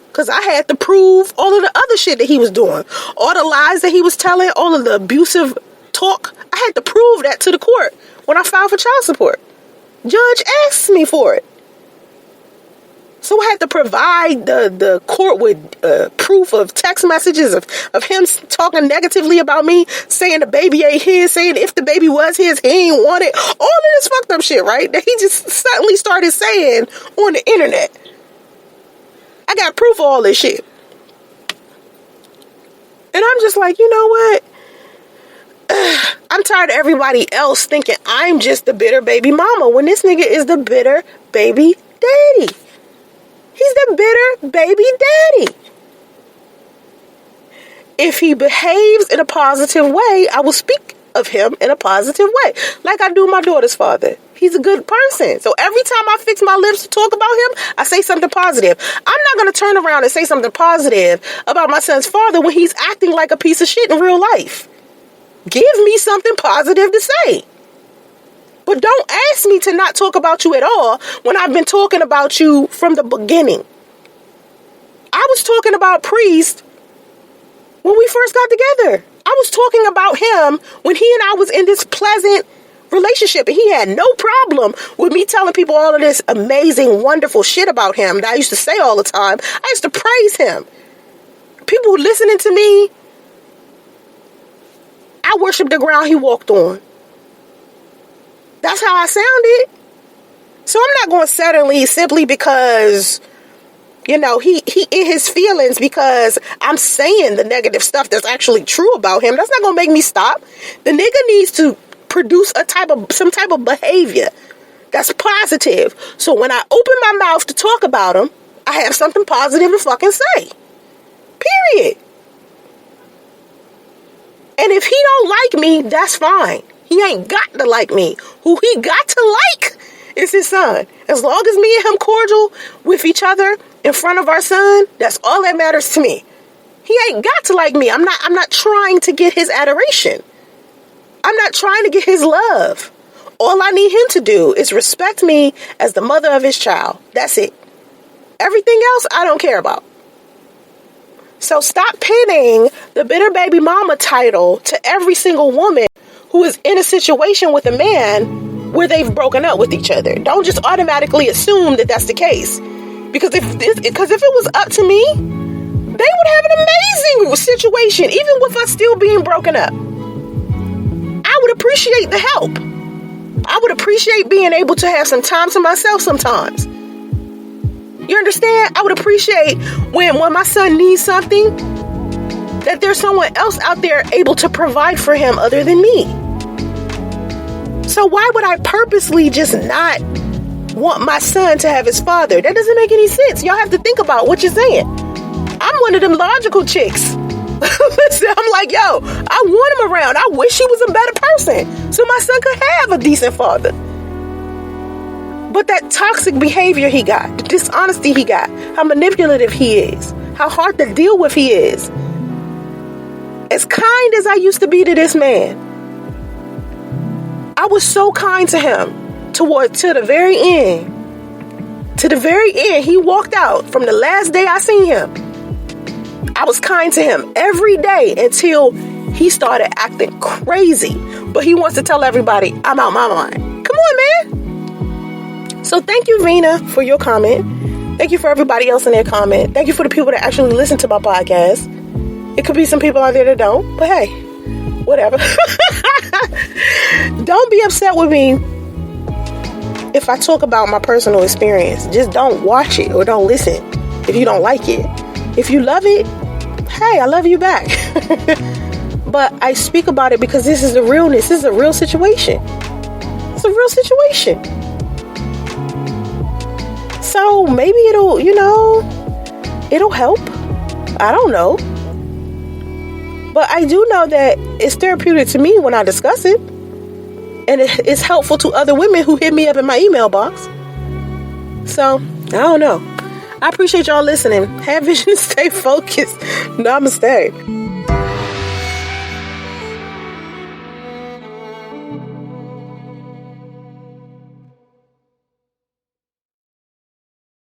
Because I had to prove all of the other shit that he was doing. All the lies that he was telling, all of the abusive talk. I had to prove that to the court when I filed for child support. Judge asked me for it. So I had to provide the court with proof of text messages of him talking negatively about me, saying the baby ain't his, saying if the baby was his, he ain't want it. All of this fucked up shit, right? That he just suddenly started saying on the internet. I got proof of all this shit. And I'm just like, you know what? I'm tired of everybody else thinking I'm just the bitter baby mama when this nigga is the bitter baby daddy. He's the bitter baby daddy. If he behaves in a positive way, I will speak of him in a positive way. Like I do my daughter's father. He's a good person. So every time I fix my lips to talk about him, I say something positive. I'm not going to turn around and say something positive about my son's father when he's acting like a piece of shit in real life. Give me something positive to say. But don't ask me to not talk about you at all when I've been talking about you from the beginning. I was talking about Priest when we first got together. I was talking about him when he and I was in this pleasant relationship, and he had no problem with me telling people all of this amazing, wonderful shit about him that I used to say all the time. I used to praise him. People listening to me I worship the ground he walked on. That's how I sounded. So I'm not going to suddenly, simply because, he in his feelings because I'm saying the negative stuff that's actually true about him. That's not going to make me stop. The nigga needs to produce some type of behavior that's positive. So when I open my mouth to talk about him, I have something positive to fucking say. Period. And if he don't like me, that's fine. He ain't got to like me. Who he got to like is his son. As long as me and him cordial with each other in front of our son, that's all that matters to me. He ain't got to like me. I'm not trying to get his adoration. I'm not trying to get his love. All I need him to do is respect me as the mother of his child. That's it. Everything else I don't care about. So stop pinning the bitter baby mama title to every single woman who is in a situation with a man where they've broken up with each other. Don't just automatically assume that that's the case. Because if it was up to me, they would have an amazing situation, even with us still being broken up. I would appreciate the help. I would appreciate being able to have some time to myself sometimes. You understand? I would appreciate when my son needs something, that there's someone else out there able to provide for him other than me. So why would I purposely just not want my son to have his father? That doesn't make any sense. Y'all have to think about what you're saying. I'm one of them logical chicks. I'm like, yo, I want him around. I wish he was a better person so my son could have a decent father. But that toxic behavior he got, the dishonesty he got, how manipulative he is, how hard to deal with he is. As kind as I used to be to this man, I was so kind to him to the very end. To the very end, he walked out from the last day I seen him. I was kind to him every day until he started acting crazy. But he wants to tell everybody, I'm out my mind. Come on, man. So thank you, Vina, for your comment. Thank you for everybody else in their comment. Thank you for the people that actually listen to my podcast. It could be some people out there that don't, but hey, whatever. Don't be upset with me if I talk about my personal experience. Just don't watch it or don't listen if you don't like it. If you love it, hey, I love you back. But I speak about it because this is the realness. This is a real situation. It's a real situation. So maybe it'll help. I don't know. But I do know that it's therapeutic to me when I discuss it. And it's helpful to other women who hit me up in my email box. So, I don't know. I appreciate y'all listening. Have vision, stay focused. Namaste.